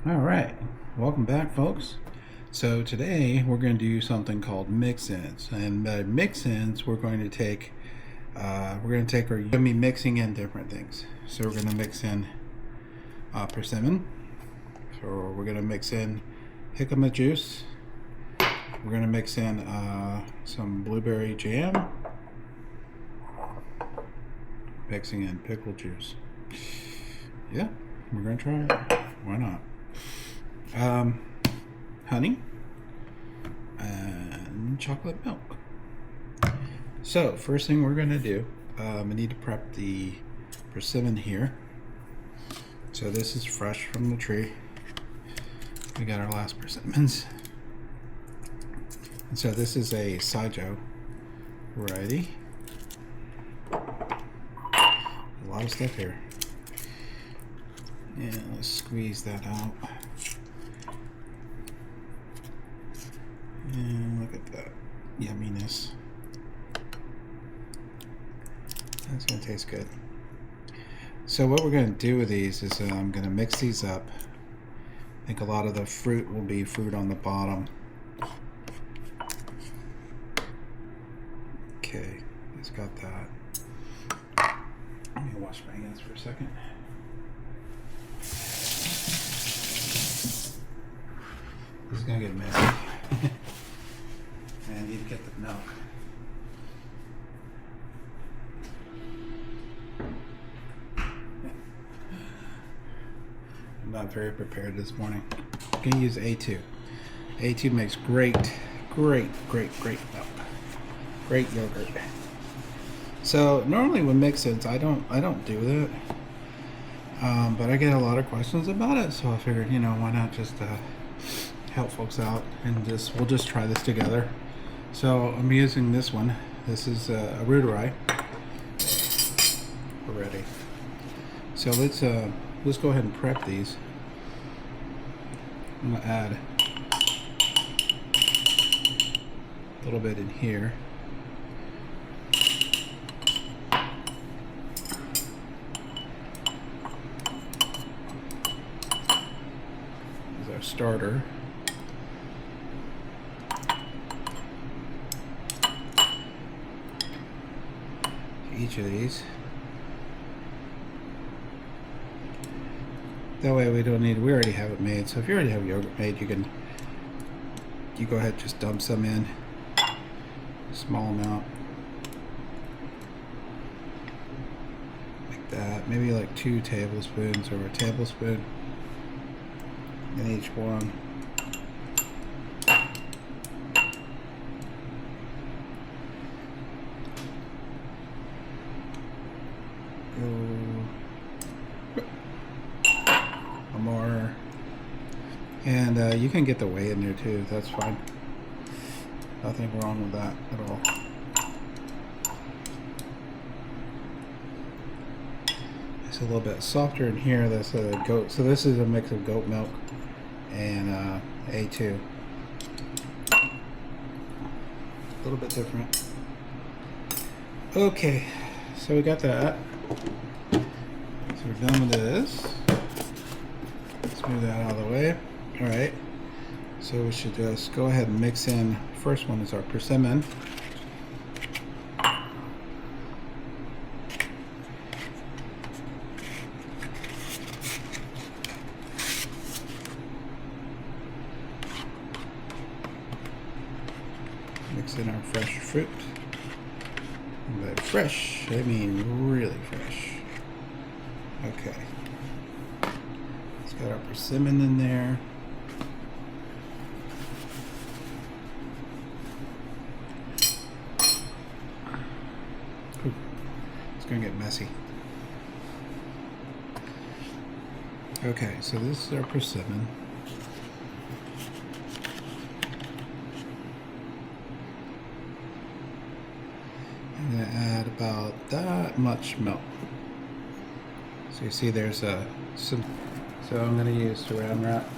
All right, welcome back, folks. So today we're going to do something called mix-ins, and by mix-ins we're going to take our yummy mixing in different things. So we're going to mix in persimmon. So we're going to mix in jicama juice. We're going to mix in some blueberry jam. Mixing in pickle juice. Yeah, we're going to try it. Why not? Honey and chocolate milk. So first thing we're going to do, we need to prep the persimmon here. So this is fresh from the tree. We got our last persimmons. And so this is a Saijo variety. A lot of stuff here. And let's squeeze that out. And look at that yumminess. That's going to taste good. So what we're going to do with these is I'm going to mix these up. I think a lot of the fruit will be fruit on the bottom. Okay, just got that. Let me wash my hands for a second. This is going to get messy. And I need to get the milk. I'm not very prepared this morning. I'm going to use A2. A2 makes great milk. Great yogurt. So normally with mix-ins, I don't do that. But I get a lot of questions about it, so I figured, why not just help folks out and we'll just try this together. So I'm using this one. This is a reuteri. We're ready. So let's go ahead and prep these. I'm gonna add a little bit in here. This is our starter. Each of these. That way we already have it made. So if you already have yogurt made, you go ahead and just dump some in. A small amount. Like that. Maybe like 2 tablespoons or a tablespoon in each one. More, and you can get the whey in there too. That's fine. Nothing wrong with that at all. It's a little bit softer in here. That's a goat. So this is a mix of goat milk and A2. A little bit different. Okay, so we got that. So we're done with this. Move that out of the way. Alright, so we should just go ahead and mix in. First one is our persimmon. Mix in our fresh fruit. And by fresh, I mean really fresh. Okay. Got our persimmon in there. Ooh, it's gonna get messy. Okay, so this is our persimmon. I'm gonna add about that much milk. So you see there's some. So I'm going to use Saran Wrap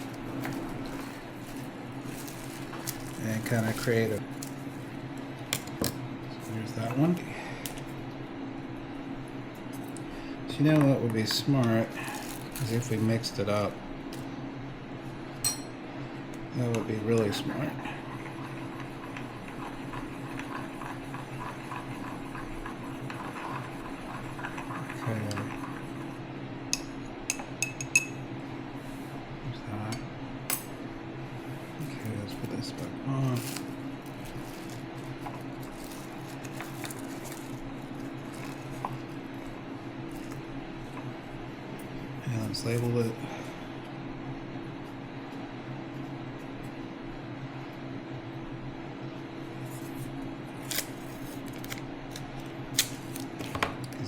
and kind of create a. So there's that one. So you know what would be smart is if we mixed it up That would be really smart. Okay. There's that. Okay, let's put this back on. And let's label it.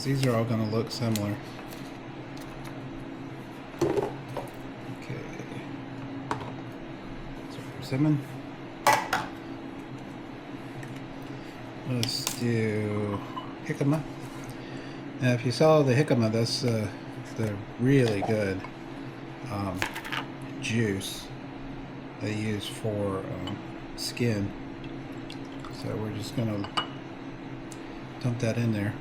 These are all going to look similar. Okay. So persimmon. Let's do jicama. Now, if you saw the jicama, that's the really good juice they use for skin. So we're just going to dump that in there.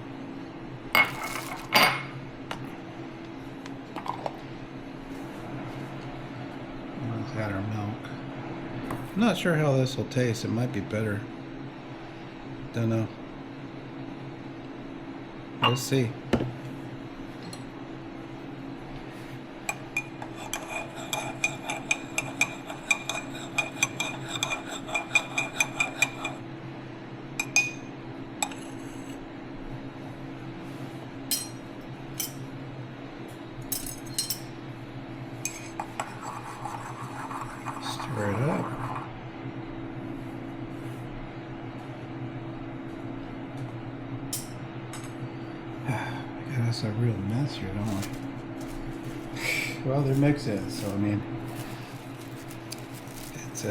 Add our milk. I'm not sure how this will taste. It might be better. Don't know. Let's see. Stir it up. We got us a real mess here, don't we? Well, they're mix-ins, so I mean, it's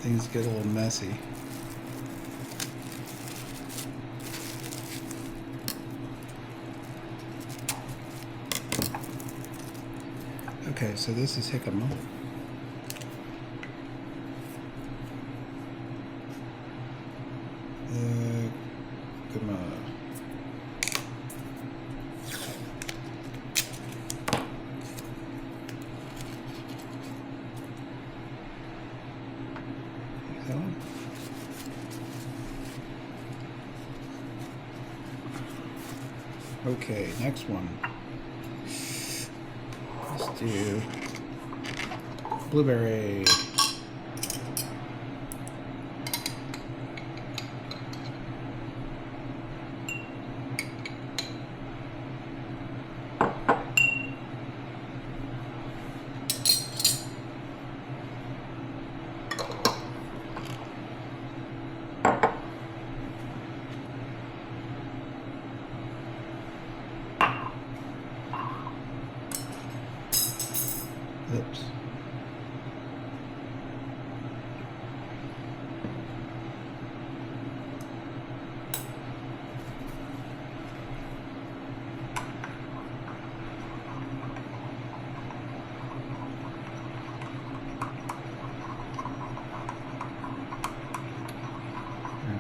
things get a little messy. Okay, so this is jicama. Come on. That one. Okay, next one. Let's do blueberry. Oops.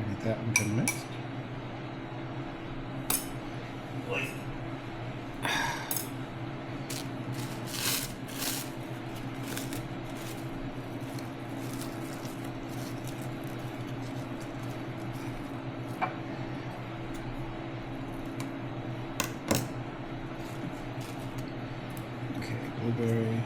Get that one good mixed. Okay, blueberry.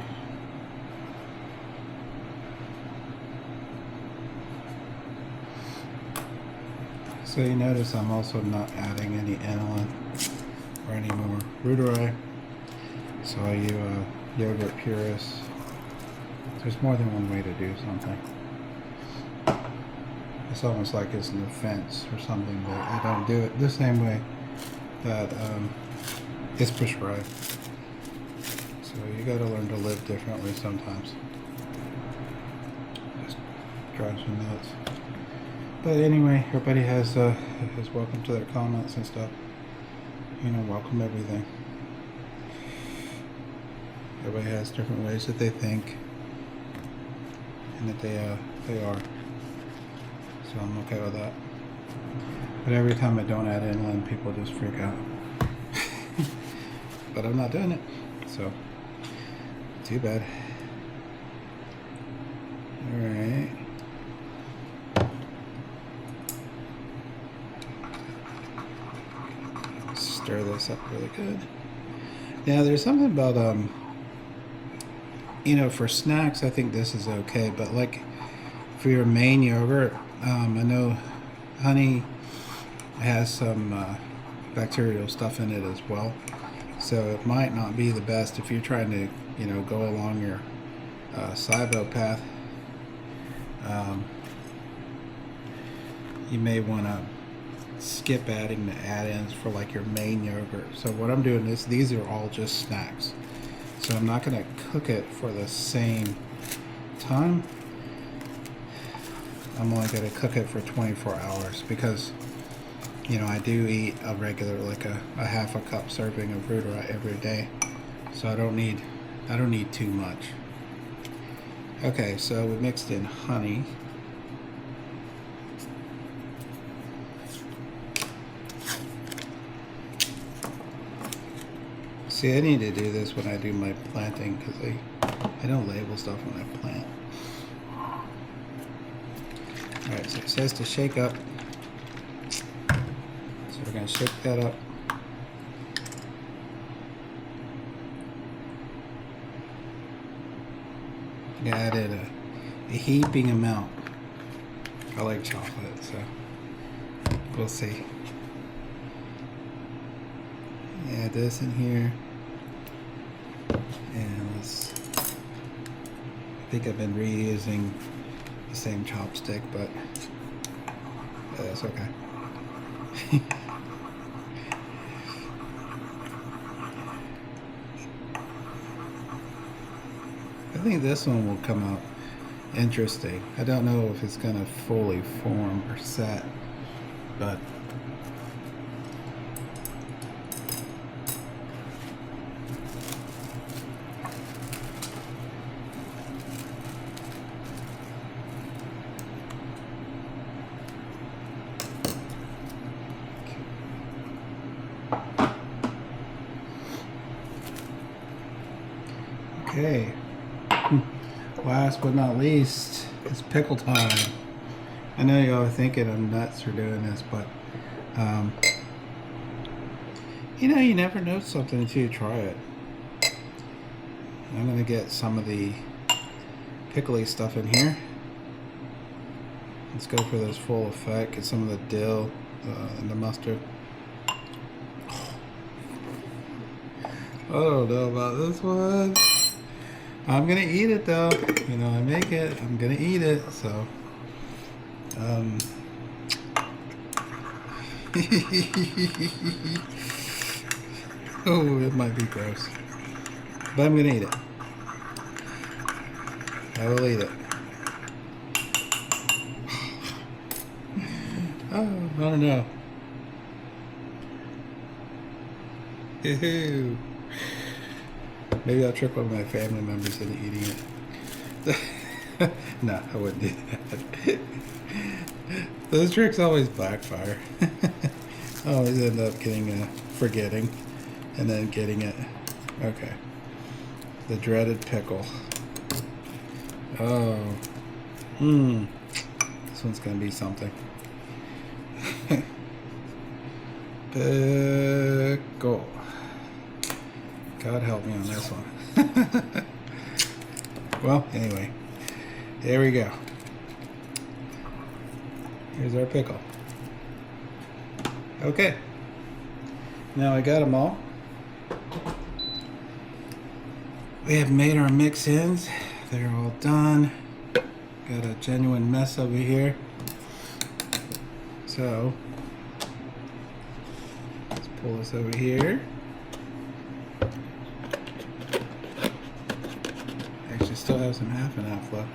So you notice I'm also not adding any aniline or any more reuteri. So I use yogurt purist. There's more than one way to do something. It's almost like it's an offense or something that I don't do it the same way that is prescribed. So you got to learn to live differently sometimes. Just drives me nuts. But anyway, everybody is welcome to their comments and stuff. You know, welcome everything. Everybody has different ways that they think and that they are. So I'm okay with that. But every time I don't add inland, people just freak out. But I'm not doing it, so too bad. Alright. Stir this up really good. Now there's something about you know, for snacks I think this is okay, but like for your main yogurt, I know honey has some bacterial stuff in it as well, so it might not be the best if you're trying to, you know, go along your SIBO path. You may want to skip adding the add-ins for like your main yogurt. So what I'm doing is these are all just snacks, so I'm not going to cook it for the same time. I'm only going to cook it for 24 hours because, you know, I do eat a regular, like a half a cup serving of reuteri every day, so I don't need too much. Okay, so we mixed in honey. See, I need to do this when I do my planting because I don't label stuff when I plant. Alright, so it says to shake up. So we're going to shake that up. I added a heaping amount. I like chocolate, so we'll see. Add this in here. And let's, I think I've been reusing the same chopstick, but that's okay. I think this one will come out interesting. I don't know if it's gonna fully form or set, but okay. Last but not least, it's pickle time. I know y'all are thinking I'm nuts for doing this, but you know, you never know something until you try it. I'm gonna get some of the pickly stuff in here. Let's go for this full effect. Get some of the dill and the mustard. I don't know about this one. I'm gonna eat it though. You know, I make it, I'm gonna eat it, so oh, it might be gross, but I'm gonna eat it. I will eat it. Oh, I don't know. Ew. Maybe I'll trick one of my family members into eating it. No, I wouldn't do that. Those tricks always backfire. I always end up getting forgetting and then getting it. Okay. The dreaded pickle. Oh. This one's gonna be something. Pickle. God help me on this one. Well, anyway, there we go. Here's our pickle. Okay. Now I got them all. We have made our mix-ins. They're all done. Got a genuine mess over here. So, let's pull this over here. Still have some half and half left.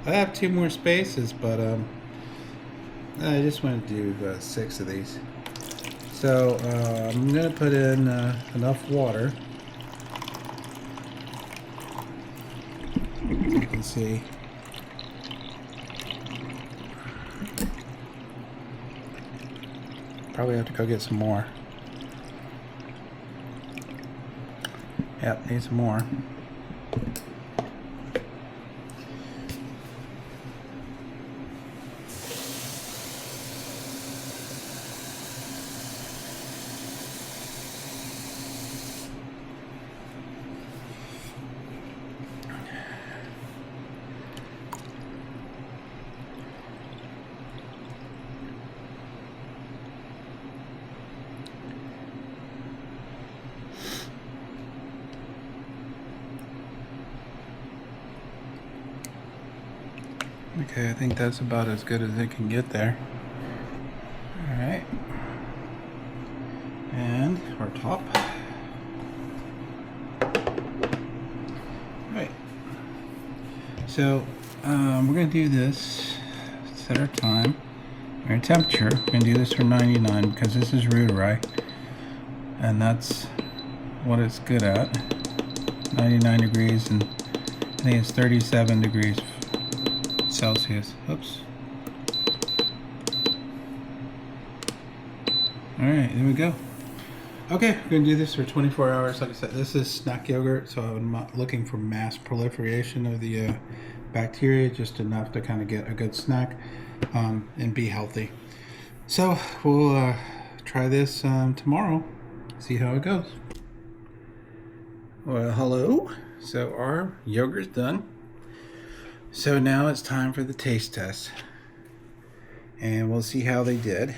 I have 2 more spaces, but I just want to do 6 of these. So I'm gonna put in enough water. You can see. Probably have to go get some more. Yep, need some more. Okay, I think that's about as good as it can get there. Alright. And our top. Right. So we're going to do this, set our time, our temperature. We're going to do this for 99 because this is reuteri, and that's what it's good at. 99 degrees, and I think it's 37 degrees Celsius. Oops. Alright, there we go. Okay, we're going to do this for 24 hours. Like I said, this is snack yogurt, so I'm not looking for mass proliferation of the bacteria, just enough to kind of get a good snack and be healthy. So we'll try this tomorrow, see how it goes. Well, hello. So our yogurt's done. So now it's time for the taste test, and we'll see how they did.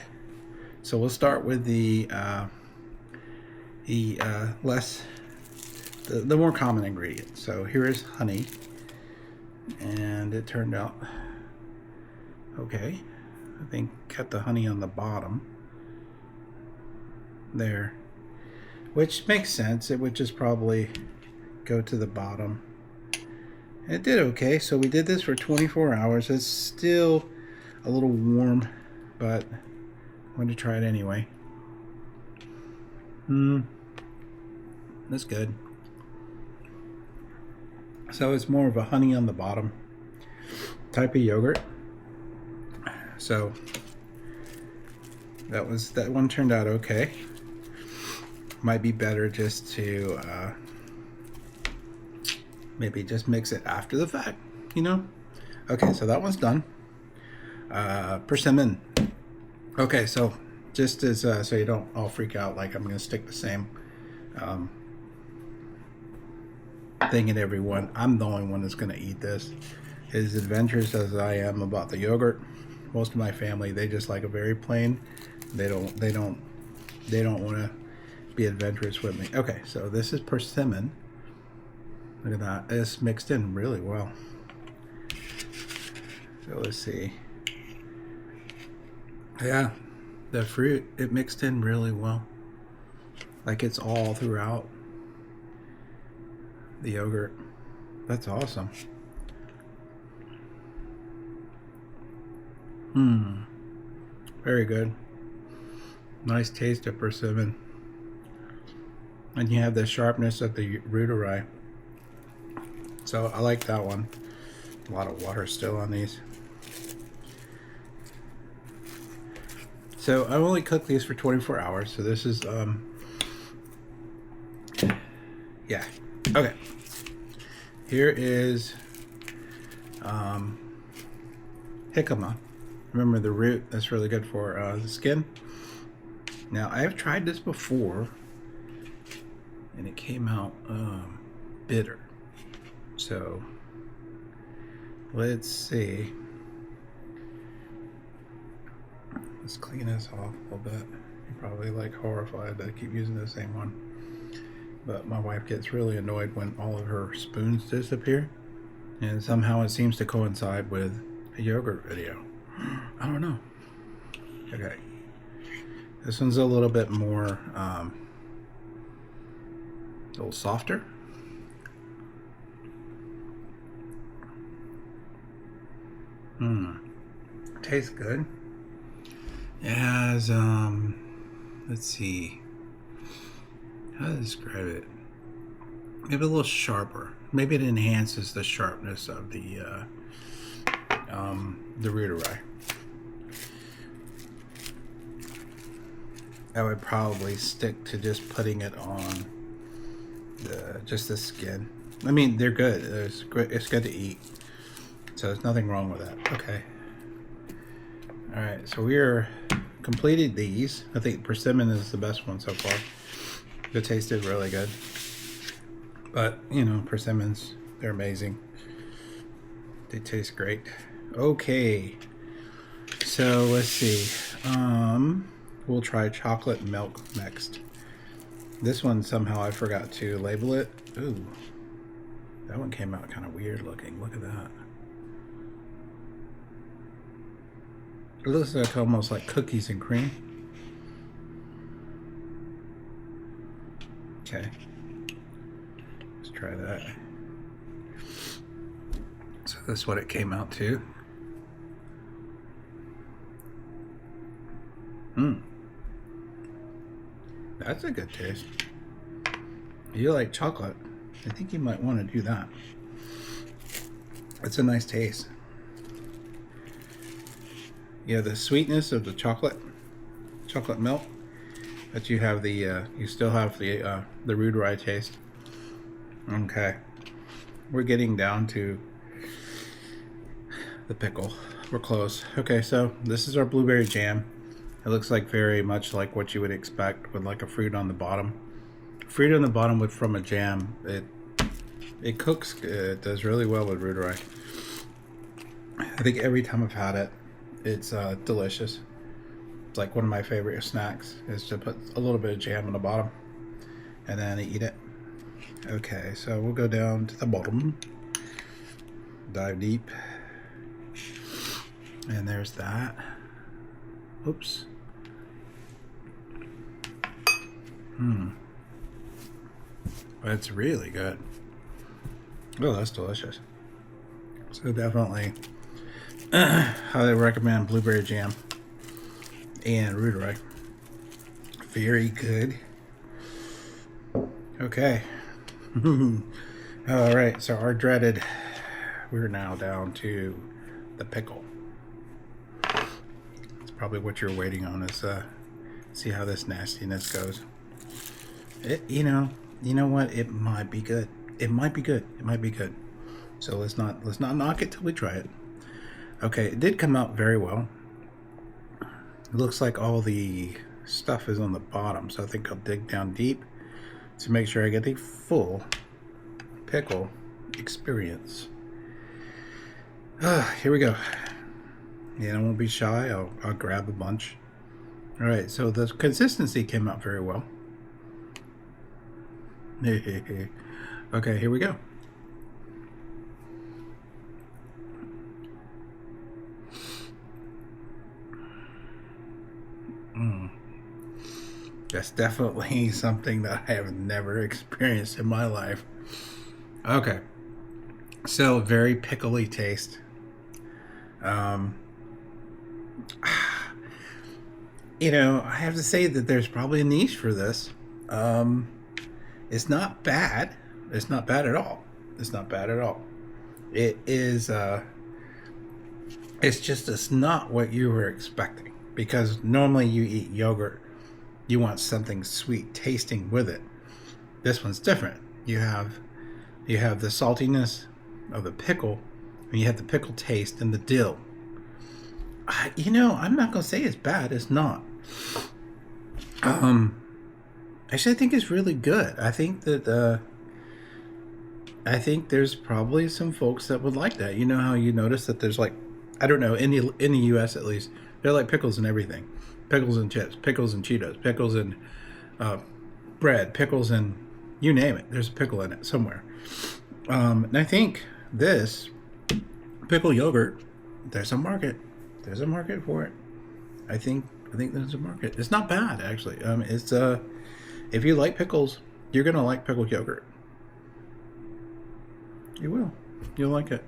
So we'll start with the more common ingredient. So here is honey, and it turned out okay. I think cut the honey on the bottom there, which makes sense. It would just probably go to the bottom. It did okay. So we did this for 24 hours. It's still a little warm, but I'm going to try it anyway. That's good. So it's more of a honey on the bottom type of yogurt. So that one turned out okay. Might be better just to maybe just mix it after the fact, you know? Okay, so that one's done. Persimmon. Okay, so just as so you don't all freak out, like I'm gonna stick the same thing in everyone. I'm the only one that's gonna eat this. As adventurous as I am about the yogurt, most of my family, they just like a very plain. They don't want to be adventurous with me. Okay, so this is persimmon. Look at that. It's mixed in really well. So let's see. Yeah, the fruit, it mixed in really well. Like it's all throughout the yogurt. That's awesome. Very good. Nice taste of persimmon. And you have the sharpness of the reuteri. So I like that one. A lot of water still on these. So I only cooked these for 24 hours. So this is yeah. Okay. Here is jicama. Remember the root that's really good for the skin. Now I have tried this before, and it came out bitter. So let's see. Let's clean this off a little bit. You're probably like horrified that I keep using the same one. But my wife gets really annoyed when all of her spoons disappear. And somehow it seems to coincide with a yogurt video. I don't know. Okay. This one's a little bit more, a little softer. Tastes good. It has, let's see. How to describe it? Maybe a little sharper. Maybe it enhances the sharpness of the reuteri. I would probably stick to just putting it on just the skin. I mean, they're good. It's good to eat. So there's nothing wrong with that. Okay. All right. So we are completed these. I think persimmon is the best one so far. It tasted really good. But, you know, persimmons, they're amazing. They taste great. Okay. So let's see. We'll try chocolate milk next. This one somehow I forgot to label it. Ooh. That one came out kind of weird looking. Look at that. It looks like almost like cookies and cream. Okay. Let's try that. So that's what it came out to. That's a good taste. If you like chocolate, I think you might want to do that. It's a nice taste. You have the sweetness of the chocolate milk, but you have the you still have the reuteri taste. Okay, we're getting down to the pickle. We're close. Okay, so this is our blueberry jam. It looks like very much like what you would expect with like a fruit on the bottom. Fruit on the bottom with from a jam. It cooks. It does really well with reuteri. I think every time I've had it, it's delicious. It's like one of my favorite snacks is to put a little bit of jam on the bottom and then eat it. Okay, so we'll go down to the bottom, dive deep, and there's that. Oops. That's really good. Oh, that's delicious. So definitely highly recommend blueberry jam and reuteri. Very good. Okay. All right, so we're now down to the pickle. It's probably what you're waiting on is see how this nastiness goes. You know what? It might be good. It might be good. It might be good. So let's not knock it till we try it. Okay, it did come out very well. It looks like all the stuff is on the bottom, so I think I'll dig down deep to make sure I get the full pickle experience. Here we go. Yeah, I won't be shy. I'll grab a bunch. All right, so the consistency came out very well. Okay, here we go. That's definitely something that I have never experienced in my life. Okay, so very pickly taste. I have to say that there's probably a niche for this. It's not bad. It's not bad at all. It's not bad at all. It is. It's not what you were expecting, because normally you eat yogurt, you want something sweet tasting with it. This one's different. You have the saltiness of the pickle, and you have the pickle taste and the dill. I'm not gonna say it's bad. It's not. Actually, I think it's really good. I think that I think there's probably some folks that would like that. You know how you notice that there's like, I don't know, in the U.S. at least, they're like pickles and everything. Pickles and chips, pickles and Cheetos, pickles and bread, pickles and you name it. There's a pickle in it somewhere. And I think this pickle yogurt, there's a market. There's a market for it. I think there's a market. It's not bad, actually. It's if you like pickles, you're gonna like pickled yogurt. You will. You'll like it.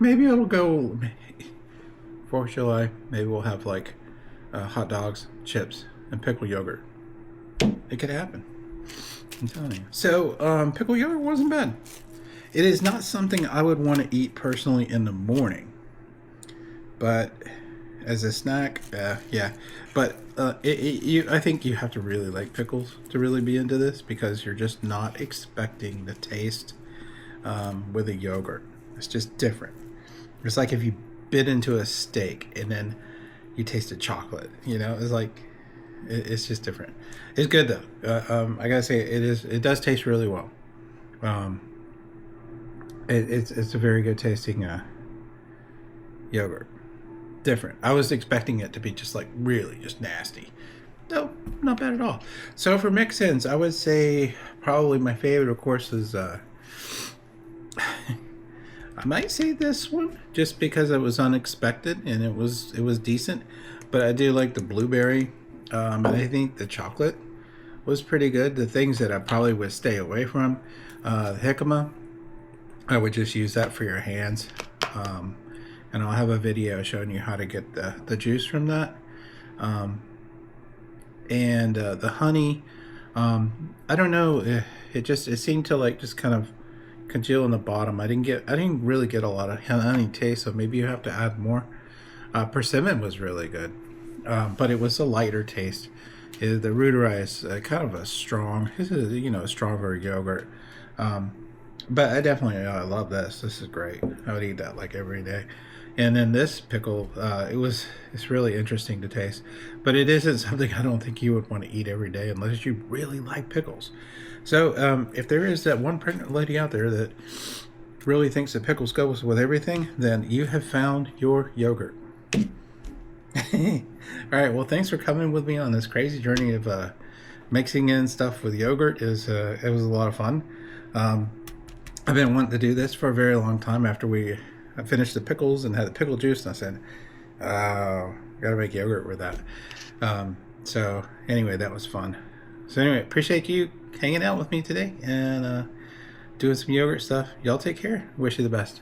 Maybe it'll go 4th of July. Maybe we'll have like hot dogs, chips, and pickle yogurt. It could happen. I'm telling you. So pickle yogurt wasn't bad. It is not something I would want to eat personally in the morning, but as a snack, yeah. But I think you have to really like pickles to really be into this, because you're just not expecting the taste with a yogurt. It's just different. It's like if you bit into a steak and then you tasted chocolate. It's like it's just different. It's good though. I gotta say it does taste really well. It's a very good tasting yogurt. Different. I was expecting it to be just like really just nasty. No, not bad at all. So for mix-ins, I would say probably my favorite, of course, is I might say this one just because it was unexpected and it was decent, but I do like the blueberry, and I think the chocolate was pretty good. The things that I probably would stay away from, the jicama, I would just use that for your hands, and I'll have a video showing you how to get the juice from that. And the honey, I don't know, it seemed to like just kind of congeal in the bottom. I didn't really get a lot of honey taste, so maybe you have to add more. Persimmon was really good, but it was a lighter taste. The reuteri is kind of a strong, this is, you know, stronger yogurt. But I definitely love this. This is great. I would eat that like every day. And then this pickle, it's really interesting to taste, but it isn't something I don't think you would want to eat every day unless you really like pickles. So if there is that one pregnant lady out there that really thinks that pickles go with everything, then you have found your yogurt. All right. Well, thanks for coming with me on this crazy journey of mixing in stuff with yogurt. It was a lot of fun. I've been wanting to do this for a very long time. After I finished the pickles and had the pickle juice, and I said, "Oh, gotta make yogurt with that." So anyway, that was fun. So anyway, appreciate you hanging out with me today and doing some yogurt stuff. Y'all take care. Wish you the best.